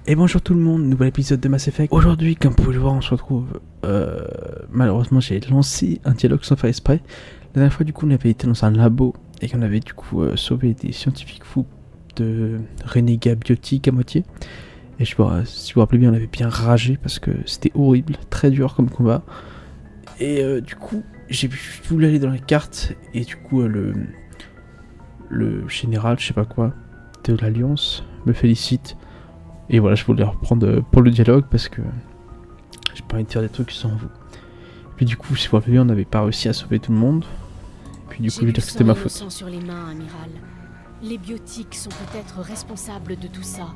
Et bonjour tout le monde, nouvel épisode de Mass Effect. Aujourd'hui, comme vous pouvez le voir, on se retrouve... malheureusement, j'ai lancé un dialogue sans faire exprès. La dernière fois, du coup, on avait été dans un labo et qu'on avait du coup sauvé des scientifiques fous de renégats biotiques à moitié. Et si vous vous rappelez bien, on avait bien ragé parce que c'était horrible, très dur comme combat. Et du coup, j'ai voulu aller dans les cartes et du coup, le général, je sais pas quoi, de l'Alliance me félicite. Et voilà, je voulais reprendre pour le dialogue parce que j'ai pas envie de faire des trucs sans vous. Et puis du coup, si vous rappelez, on n'avait pas réussi à sauver tout le monde. Et puis du coup, je veux dire que c'était ma faute. Sang sur les mains, amiral. Les biotiques sont peut-être responsables de tout ça,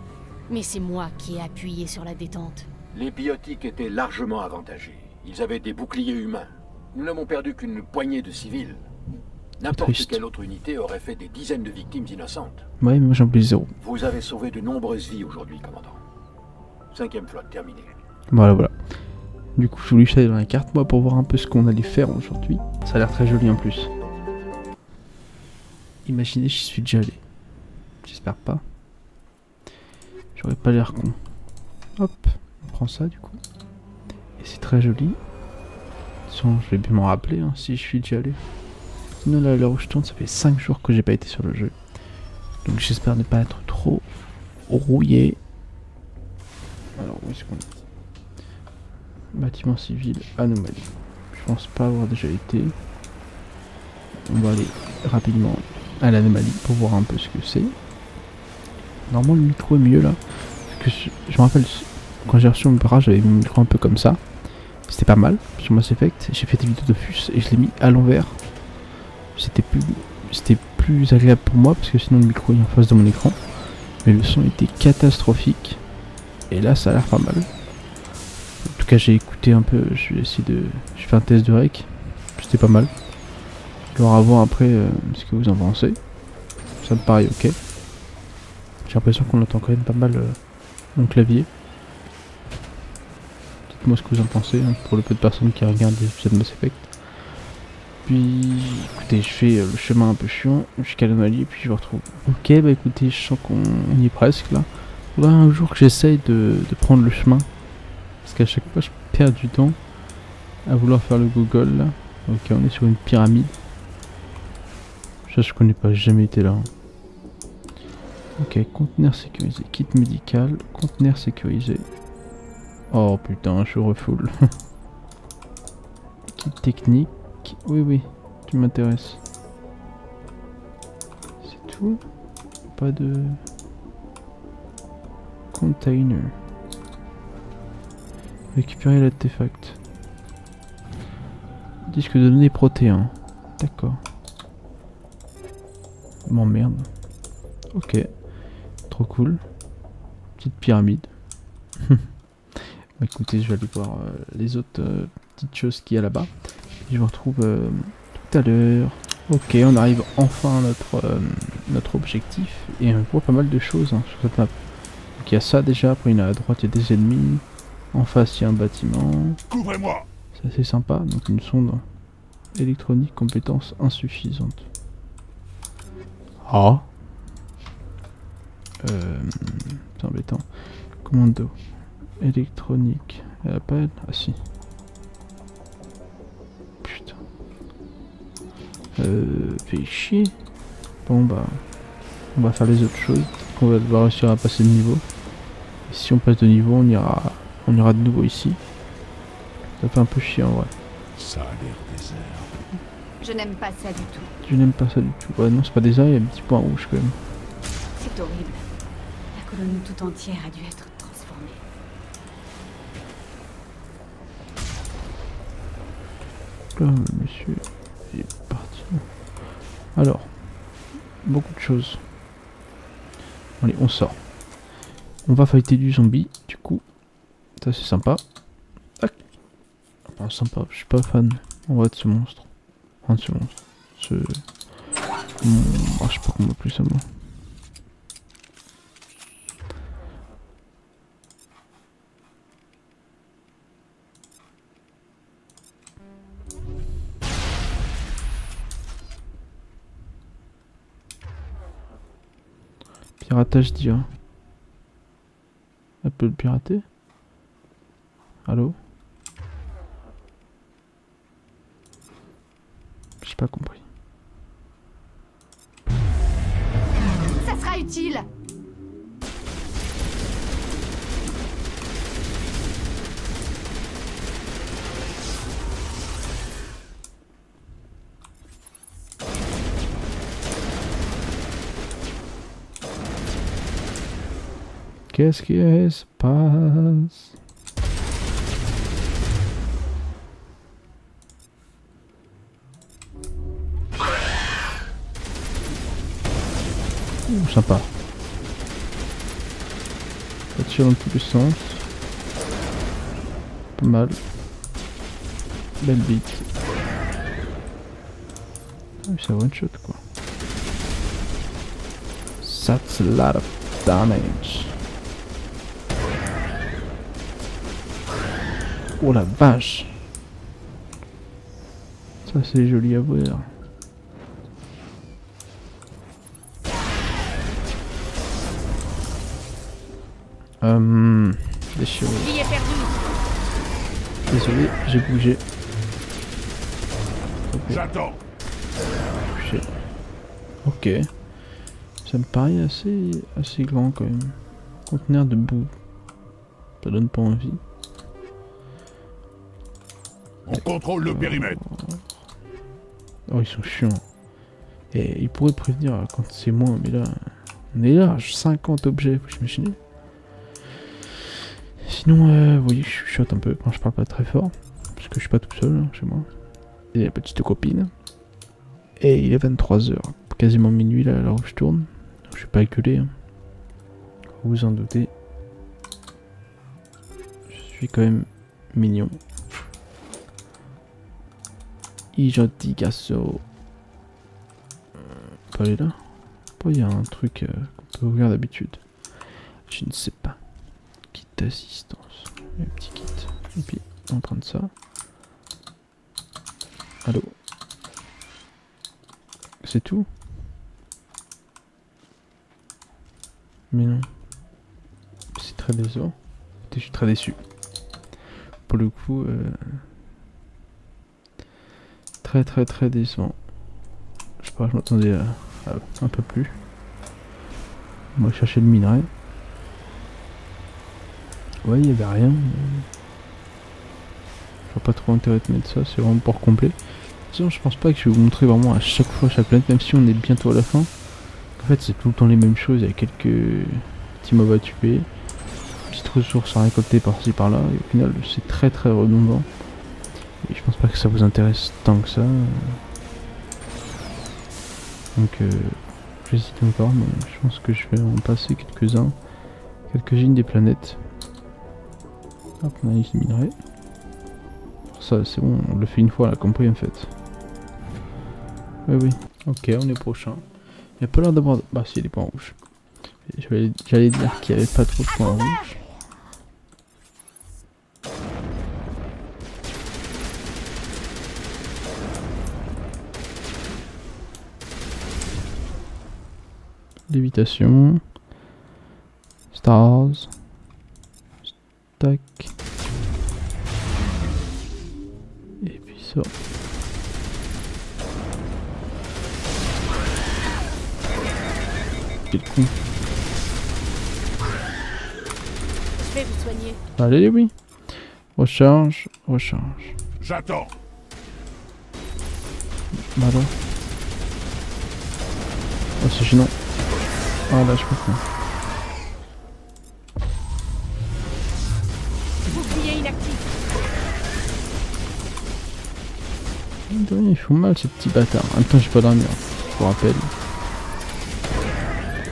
mais c'est moi qui ai appuyé sur la détente. Les biotiques étaient largement avantagés. Ils avaient des boucliers humains. Nous n'avons perdu qu'une poignée de civils. N'importe quelle autre unité aurait fait des dizaines de victimes innocentes. Ouais, mais moi j'en plus 0. Vous avez sauvé de nombreuses vies aujourd'hui, commandant. 5e flotte terminée. Voilà. Du coup, je voulais aller dans la carte, moi, pour voir un peu ce qu'on allait faire aujourd'hui. Ça a l'air très joli en plus. Imaginez, j'y suis déjà allé. J'espère pas. J'aurais pas l'air con. Hop, on prend ça du coup. Et c'est très joli. Sinon, je vais bien m'en rappeler hein, si je suis déjà allé. Sinon, là, à l'heure où je tourne, ça fait 5 jours que j'ai pas été sur le jeu. Donc j'espère ne pas être trop rouillé. Alors, où est-ce qu'on est? Bâtiment civil, anomalie. Je pense pas avoir déjà été. On va aller rapidement à l'anomalie pour voir un peu ce que c'est. Normalement, le micro est mieux là. Parce que je me rappelle, quand j'ai reçu mon barrage, j'avais mon micro un peu comme ça. C'était pas mal sur Mass Effect. J'ai fait des vidéos de FUS et je l'ai mis à l'envers. C'était plus agréable pour moi parce que sinon le micro est en face de mon écran. Mais le son était catastrophique. Et là, ça a l'air pas mal. En tout cas, j'ai écouté un peu. J'ai fait un test de rec. C'était pas mal. Alors à voir après ce que vous en pensez. Ça me paraît ok. J'ai l'impression qu'on entend quand même pas mal mon clavier. Dites-moi ce que vous en pensez hein, pour le peu de personnes qui regardent des épisodes de Mass Effect. Puis écoutez, je fais le chemin un peu chiant jusqu'à l'anomalie et puis je vous retrouve. Ok, bah écoutez, je sens qu'on y est presque là. Il faudra un jour que j'essaye de prendre le chemin. Parce qu'à chaque fois je perds du temps à vouloir faire le Google là. Ok, on est sur une pyramide. Ça je connais pas, j'ai jamais été là. Ok, conteneur sécurisé, kit médical, conteneur sécurisé. Oh putain, je refoule. Kit technique. Oui, tu m'intéresses. C'est tout. Pas de... Container. Récupérer l'artefact. Disque de données protéin. D'accord. M'emmerde. Ok. Trop cool. Petite pyramide. Bah, écoutez, je vais aller voir les autres petites choses qu'il y a là-bas. Je vous retrouve tout à l'heure. Ok, on arrive enfin à notre objectif. Et on voit pas mal de choses hein, sur cette map. Donc il y a ça déjà, après il y en a à droite, il y a des ennemis. En face, il y a un bâtiment. Couvrez-moi. C'est assez sympa. Donc une sonde électronique, compétence insuffisante. Ah. C'est embêtant. Commando. Électronique. Elle a pas elle? Ah si. Putain. Fait chier. Bon bah. On va faire les autres choses. On va devoir réussir à passer de niveau. Et si on passe de niveau, on ira de nouveau ici. Ça fait un peu chier en vrai. Ça a l'air désert. Je n'aime pas ça du tout. Je n'aime pas ça du tout. Ouais non c'est pas désert, il y a un petit point rouge quand même. C'est horrible. La colonie tout entière a dû être transformée. Là, le monsieur est parti. Alors, beaucoup de choses. Allez, on sort. On va fighter du zombie, du coup. Ça c'est sympa. Tac. Enfin, sympa, je suis pas fan en vrai de ce monstre. Enfin de ce monstre. Je sais pas comment appeler ça moi. Piratage d'IA. peut le pirater? Allô? J'ai pas compris. Ça sera utile. Qu'est-ce qui se passe? Sympa. Ça tire dans tous les sens. Pas mal. Belle bite. Ah, c'est one shot quoi. That's a lot of damage. Oh la vache. Ça c'est joli à voir. Déchiré. Désolé, j'ai bougé. Okay. J'attends. Bougé. Ok. Ça me paraît assez grand quand même. Conteneur de boue. Ça donne pas envie. On contrôle le périmètre. Oh, ils sont chiants. Et ils pourraient prévenir quand c'est moins, mais là, on est large, 50 objets, faut s'imaginer. Sinon, vous voyez, je chuchote un peu quand je parle pas très fort, parce que je suis pas tout seul hein, chez moi. Et la petite copine. Et il est 23h, quasiment minuit là, à l'heure où je tourne. Donc, je suis pas acculé. Hein. Vous vous en doutez. Je suis quand même mignon. Gentil gasso. On peut aller là? Il y a un truc qu'on peut ouvrir d'habitude. Je ne sais pas. Kit d'assistance. Un petit kit. Et puis on prend ça. Allô? C'est tout? Mais non. C'est très décevant. Je suis très déçu. Pour le coup, très décevant. Je sais pas, je m'attendais à un peu plus. On va chercher le minerai. Ouais, il y avait rien. Je vois pas trop intérêt de mettre ça, c'est vraiment pour complet. Sinon, je pense pas que je vais vous montrer vraiment à chaque fois chaque planète, même si on est bientôt à la fin. En fait, c'est tout le temps les mêmes choses, il y a quelques petits mobs à tuer, petites ressources à récolter par-ci par-là, et au final, c'est très redondant. Et je pense pas que ça vous intéresse tant que ça. Donc j'hésite encore, mais je pense que je vais en passer quelques-unes des planètes. Hop, on a les minerais. Ça c'est bon, on le fait une fois, on l'a compris en fait. Oui. Ok, on est prochain. Il n'y a pas l'air d'avoir... Bah si, il y a des points rouges. J'allais dire qu'il n'y avait pas trop de points rouges. Lévitation, stars, stack, et puis ça. Quel con. Je vais vous soigner. Allez, oui. Recharge. J'attends. Voilà. Oh, c'est gênant. Ah là, je comprends. Bouclier inactif. Ils font mal ces petits bâtards. En même temps, j'ai pas d'armure. Je vous rappelle.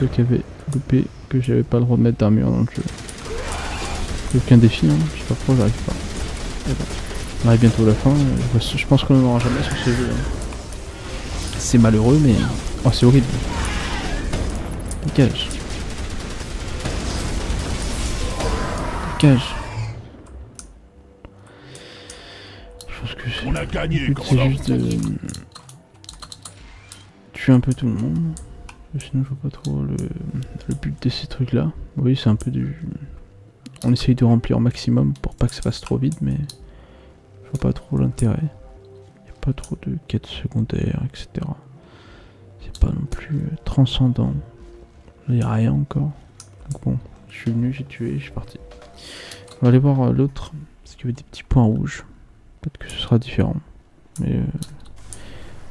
Le truc avait loupé que j'avais pas le droit de mettre d'armure dans le jeu. Aucun défi, hein. Je sais pas pourquoi j'arrive pas. Et bon. On arrive bientôt à la fin. Je pense qu'on n'en aura jamais sur ce jeu. Hein. C'est malheureux, mais. Oh, c'est horrible. Dégage. Je pense que On a gagné, c'est juste de tuer un peu tout le monde. Sinon je vois pas trop le but de ces trucs là. Oui, c'est un peu du On essaye de remplir au maximum pour pas que ça fasse trop vite, mais je vois pas trop l'intérêt. Il n'y a pas trop de quêtes secondaires, etc. C'est pas non plus transcendant. Il n'y a rien encore. Donc bon, je suis venu, j'ai tué, je suis parti. On va aller voir l'autre, parce qu'il y avait des petits points rouges. Peut-être que ce sera différent. Mais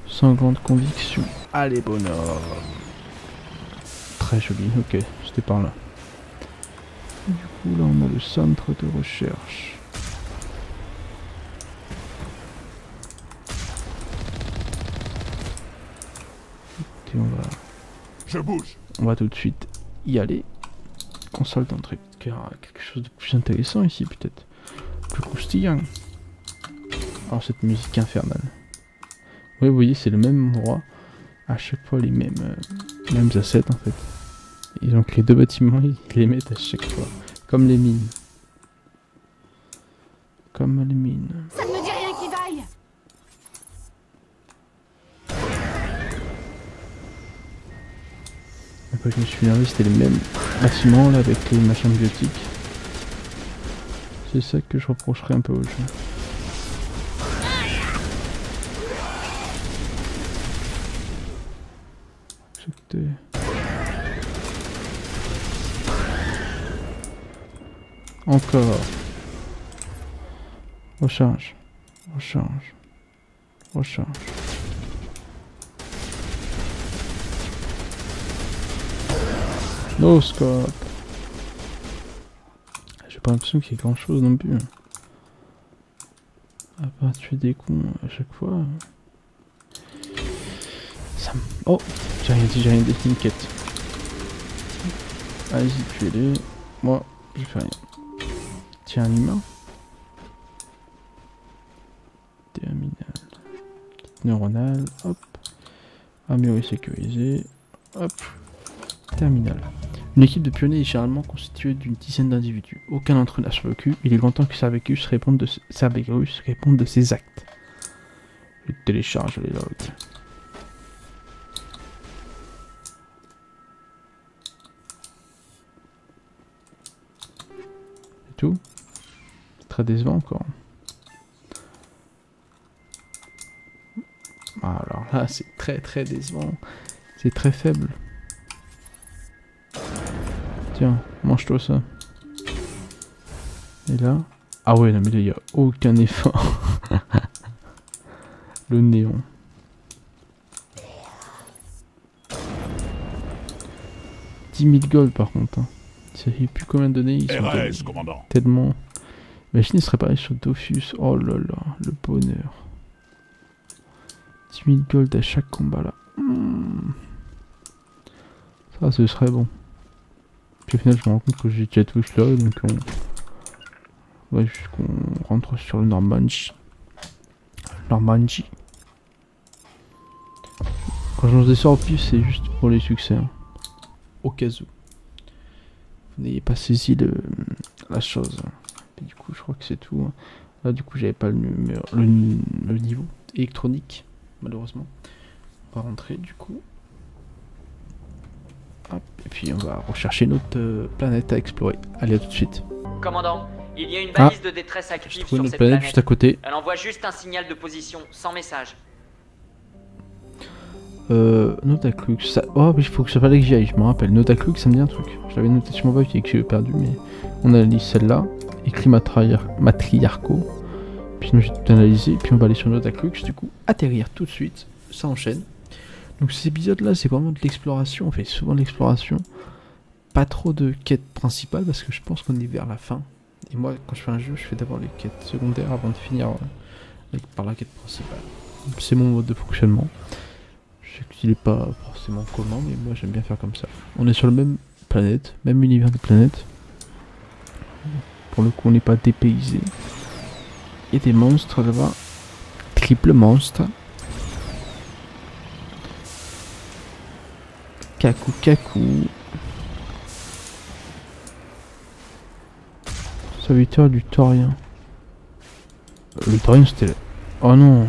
sans grande conviction. Allez, bonhomme. Très joli, ok, c'était par là. Du coup, là, on a le centre de recherche. Et Je bouge. on va tout de suite y aller. Console d'entrée. Peut-être qu'il y aura quelque chose de plus intéressant ici, peut-être. Plus croustillant. Alors, cette musique infernale. Oui, vous voyez, c'est le même endroit. À chaque fois, les mêmes assets, en fait. Ils ont créé deux bâtiments, ils les mettent à chaque fois. Comme les mines. Comme les mines. Ça ne me dit rien qui vaille. Après, je me suis énervé, c'était les mêmes bâtiments, là, avec les machins biotiques. C'est ça que je reprocherais un peu au jeu. Encore. Recharge. Recharge. Recharge. No scope. J'ai pas l'impression qu'il y ait grand chose non plus. À part tuer des cons à chaque fois. Ça me... Oh, j'ai rien dit, une quête. Vas-y, tuez-les. Moi, je fais rien. Tiens, un humain. Terminal. Neuronal, hop. Armurerie sécurisée, hop. Terminal. Une équipe de pionniers est généralement constituée d'une dizaine d'individus. Aucun d'entre eux n'a survécu. Il est grand temps que Cerberus réponde de ses actes. Je télécharge les logs. C'est tout. C'est très décevant encore. Alors là, c'est très décevant. C'est très faible. Tiens, mange-toi ça. Et là... Ah ouais, non mais là, il n'y a aucun effort. Le néon. $10 000 gold par contre. Hein. Ça fait plus combien de données ils sont RS, commandant. tellement... Imaginez, il serait pareil sur Dofus. Oh là là, le bonheur. 10 000 gold à chaque combat là. Ça, ce serait bon. Puis au final, je me rends compte que j'ai déjà tout là, donc on... Ouais, juste qu'on rentre sur le Normandy. Normandy. Quand je lance des sorts au pif, c'est juste pour les succès. Hein. Au cas où. Vous n'ayez pas saisi la chose. Et du coup, je crois que c'est tout. Hein. Là, du coup, j'avais pas le niveau électronique, malheureusement. On va rentrer, du coup. Hop, et puis on va rechercher notre planète à explorer. Allez, à tout de suite. Commandant, il y a une balise de détresse active Je trouve sur notre cette planète planète. juste à côté. Elle envoie juste un signal de position, sans message. Notaclux, ça... Oh, mais il faut que ça fallait que j'y aille, je me rappelle. Notaclux, ça me dit un truc. Je l'avais noté sur mon papier que j'ai perdu, mais... On analyse celle-là. Écrit matriarcaux. Puis sinon j'ai tout analysé. Puis on va aller sur Notaclux, du coup, atterrir tout de suite. Ça enchaîne. Donc cet épisode-là, c'est vraiment de l'exploration. On fait souvent de l'exploration. Pas trop de quêtes principales, parce que je pense qu'on est vers la fin. Et moi, quand je fais un jeu, je fais d'abord les quêtes secondaires avant de finir par la quête principale. C'est mon mode de fonctionnement. Je sais qu'il n'est pas forcément commun, mais moi j'aime bien faire comme ça. On est sur la même planète, même univers de planète. Pour le coup, on n'est pas dépaysé. Il y a des monstres là-bas. Triple monstre. Kaku Kaku. Serviteur du Taurien. Le Taurien c'était... Oh non.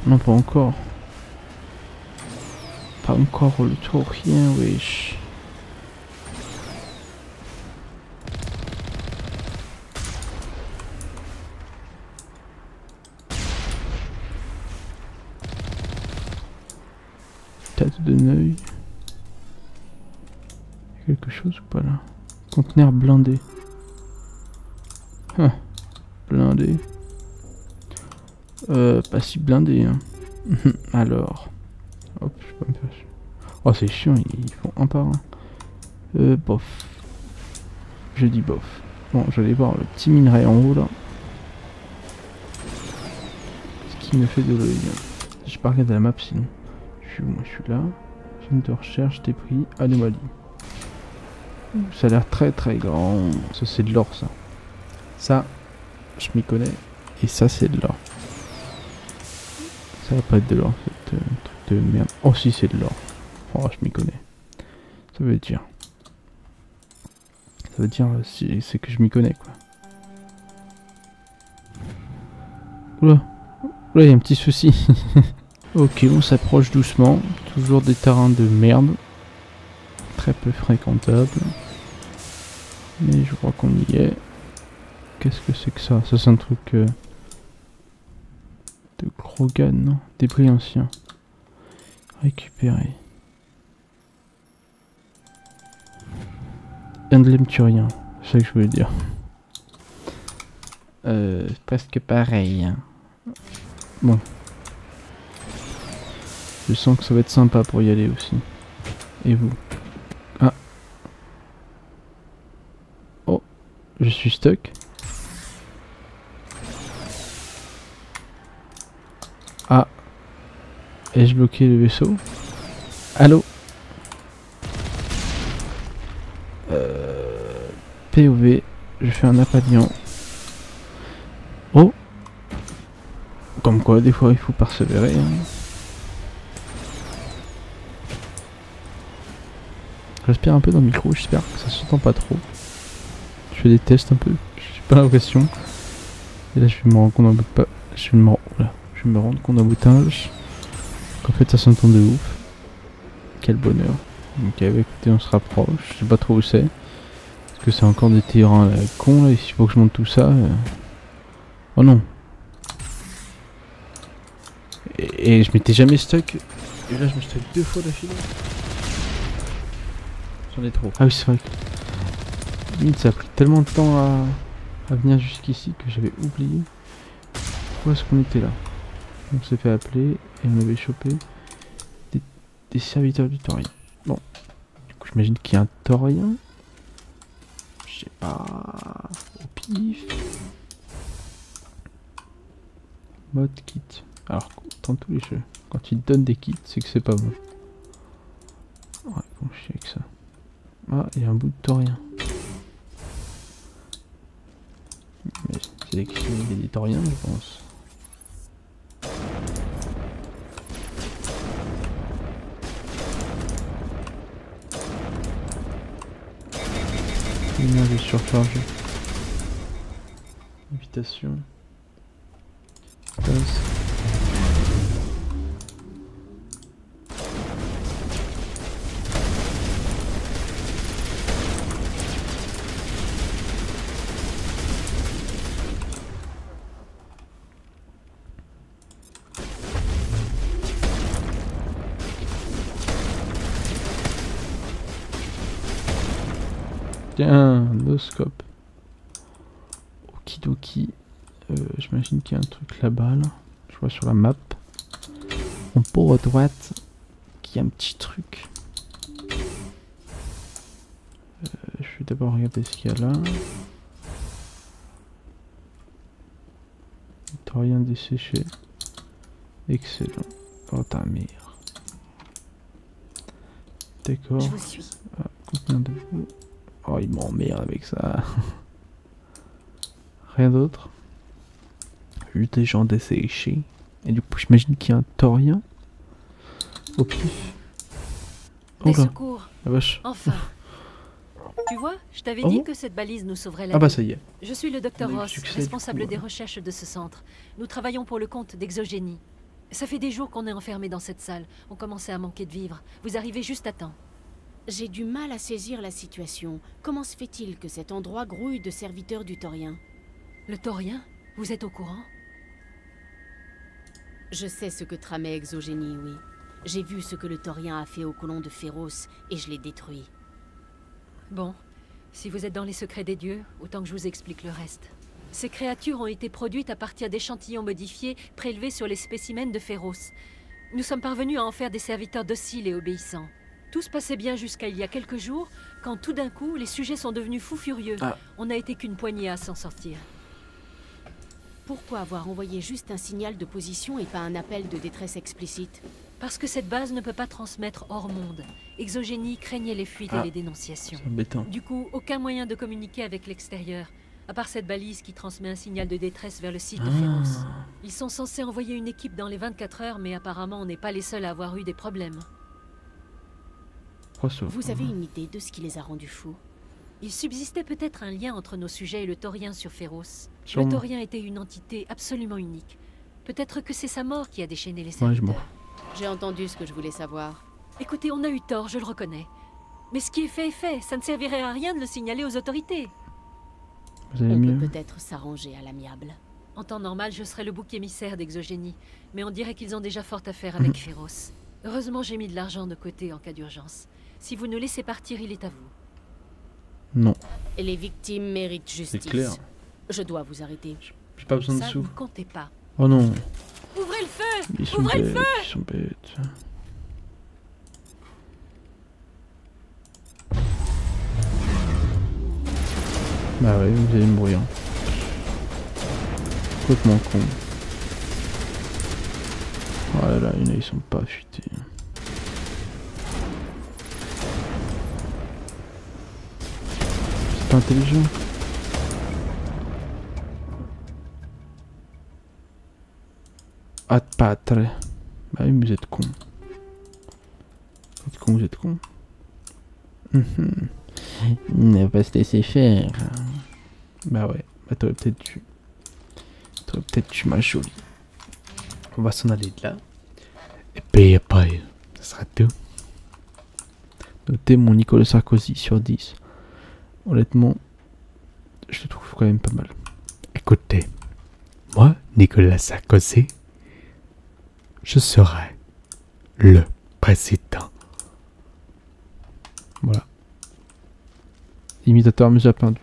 Non, pas encore. Pas encore le Taurien, wesh. Poste de Neuil. Quelque chose ou pas là? Conteneur blindé. Ah, blindé. Pas si blindé, hein. Alors. Hop, je peux pas me faire chier. Oh, c'est chiant, ils font un par un. Bof. Je dis bof. Bon, j'allais voir le petit minerai en haut là. Ce qui me fait de l'œil. J'ai pas regardé la map sinon. Je suis où? Moi je suis là. Zone de recherche, débris, anomalie. Ça a l'air très très grand. Ça c'est de l'or ça. Ça, je m'y connais. Et ça c'est de l'or. Ça va pas être de l'or, c'est un truc de merde. Oh si c'est de l'or. Oh je m'y connais. Ça veut dire. Ça veut dire c'est que je m'y connais quoi. Oula. Oula, il y a un petit souci. Ok, on s'approche doucement. Toujours des terrains de merde. Très peu fréquentables. Mais je crois qu'on y est. Qu'est-ce que c'est que ça? Ça c'est un truc... de Krogan, non? Débris anciens. Récupérer. Emblème turien. C'est ça que je voulais dire. Presque pareil. Hein. Bon. Je sens que ça va être sympa pour y aller aussi. Et vous? Ah. Oh. Je suis stuck. Ah. Ai-je bloqué le vaisseau? Allô? POV. Je fais un appaliant. Oh. Comme quoi, des fois, il faut persévérer. Hein. J'aspire un peu dans le micro, j'espère que ça s'entend pas trop. Je fais des tests un peu, j'ai pas l'impression. Et là je vais me rendre compte d'un bout de pas. Je vais me rendre compte d'un boutage. Qu'en fait ça s'entend de ouf. Quel bonheur. Ok, bah écoutez, on se rapproche, je sais pas trop où c'est. Est-ce que c'est encore des terrains cons là, il faut que je monte tout ça. Oh non. Et je m'étais jamais stuck. Et là je me stuck 2 fois d'affilée. J'en ai trop. Ah oui c'est vrai que... Limite, ça a pris tellement de temps à venir jusqu'ici que j'avais oublié pourquoi est-ce qu'on était là. On s'est fait appeler et on avait chopé des serviteurs du Taurien. Bon, du coup j'imagine qu'il y a un Taurien. Je sais pas... Au pif. Mode kit. Alors, dans tous les jeux, quand ils te donnent des kits, c'est que c'est pas bon. Ouais, bon, je suis avec ça. Ah, il y a un bout de Taurien. Mais c'est des Tauriens, je pense. Je vais surcharger. Invitation. Passe. Tiens, noscope. Okidoki. J'imagine qu'il y a un truc là-bas, là. Je vois sur la map. En haut à droite, qu'il y a un petit truc. Je vais d'abord regarder ce qu'il y a là. Rien desséché. Excellent. Oh ta mère. D'accord. Je vous suis. Ah, combien de vous? Oh, il m'emmerde avec ça. Rien d'autre. Juste des gens desséchés. Et du coup, j'imagine qu'il y a un Taurien. Au pif. Des Oh là. secours. La vache. Enfin. Tu vois, je t'avais Oh. dit que cette balise nous sauverait la Ah bah vie. ça y est. Je suis le docteur On a eu du Ross, succès, responsable du coup, des recherches de ce centre. Nous travaillons pour le compte d'Exogénie. Ça fait des jours qu'on est enfermés dans cette salle. On commençait à manquer de vivres. Vous arrivez juste à temps. J'ai du mal à saisir la situation. Comment se fait-il que cet endroit grouille de serviteurs du Taurien? Le Taurien? Vous êtes au courant? Je sais ce que tramait Exogénie, oui. J'ai vu ce que le Taurien a fait aux colons de Féroce et je l'ai détruit. Bon, si vous êtes dans les secrets des dieux, autant que je vous explique le reste. Ces créatures ont été produites à partir d'échantillons modifiés prélevés sur les spécimens de Féroce. Nous sommes parvenus à en faire des serviteurs dociles et obéissants. Tout se passait bien jusqu'à il y a quelques jours, quand tout d'un coup, les sujets sont devenus fous furieux. On n'a été qu'une poignée à s'en sortir. Pourquoi avoir envoyé juste un signal de position et pas un appel de détresse explicite? Parce que cette base ne peut pas transmettre hors monde. Exogénie craignait les fuites et les dénonciations. C'est embêtant. Du coup, aucun moyen de communiquer avec l'extérieur, à part cette balise qui transmet un signal de détresse vers le site de Féroce. Ils sont censés envoyer une équipe dans les 24 heures, mais apparemment on n'est pas les seuls à avoir eu des problèmes. Vous avez une idée de ce qui les a rendus fous? Il subsistait peut-être un lien entre nos sujets et le Taurien sur Féroce. Sûrement. Le Taurien était une entité absolument unique. Peut-être que c'est sa mort qui a déchaîné les serviteurs. J'ai entendu ce que je voulais savoir. Écoutez, on a eu tort, je le reconnais. Mais ce qui est fait, ça ne servirait à rien de le signaler aux autorités. Vous avez On mieux. peut peut-être s'arranger à l'amiable. En temps normal, je serais le bouc émissaire d'Exogénie, mais on dirait qu'ils ont déjà fort à faire avec Féroce. Heureusement, j'ai mis de l'argent de côté en cas d'urgence. Si vous nous laissez partir, il est à vous. Non. Et les victimes méritent justice. C'est clair. Je dois vous arrêter. J'ai pas besoin de Ça, sous. ne comptez pas. Oh non. Ouvrez le feu! Ils sont Ouvrez le bêtes. feu! Ils sont bêtes. Bah ouais, vous allez me brûler. Complètement con. Oh là là, ils sont pas affûtés. C'est pas intelligent. Abattre. Bah oui, mais vous êtes con. Vous êtes con, vous êtes con. Ne pas se laisser faire. Bah ouais, bah t'aurais peut-être dû. T'aurais peut-être dû, ma jolie. On va s'en aller de là. Et puis après, ça sera tout. Notez mon Nicolas Sarkozy sur 10. Honnêtement, je le trouve quand même pas mal. Écoutez, moi, Nicolas Sarkozy, je serai le président. Voilà. Imitateur Musa Pindu.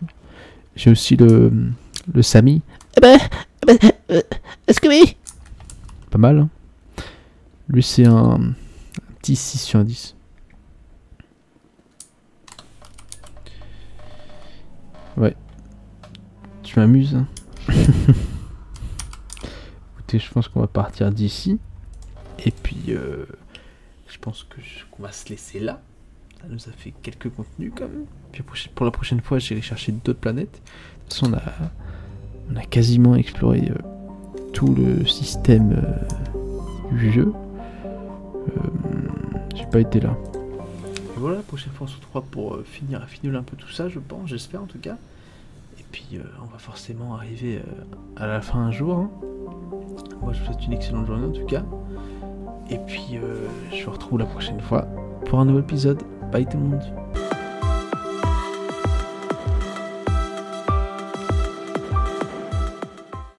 J'ai aussi le Samy. Est-ce que oui? Pas mal. Hein. Lui, c'est un petit 6 sur 10. Ouais. Tu m'amuses. Hein. Écoutez, je pense qu'on va partir d'ici. Et puis, je pense qu'on va se laisser là. Ça nous a fait quelques contenus quand même. Puis pour la prochaine fois, j'irai chercher d'autres planètes. De toute façon, on a quasiment exploré tout le système du jeu. J'ai pas été là. Et voilà, la prochaine fois, on se retrouvera pour finir un peu tout ça, je pense, j'espère en tout cas. Et puis, on va forcément arriver à la fin un jour. Hein. Moi, je vous souhaite une excellente journée en tout cas. Et puis, je vous retrouve la prochaine fois pour un nouvel épisode. Bye tout le monde.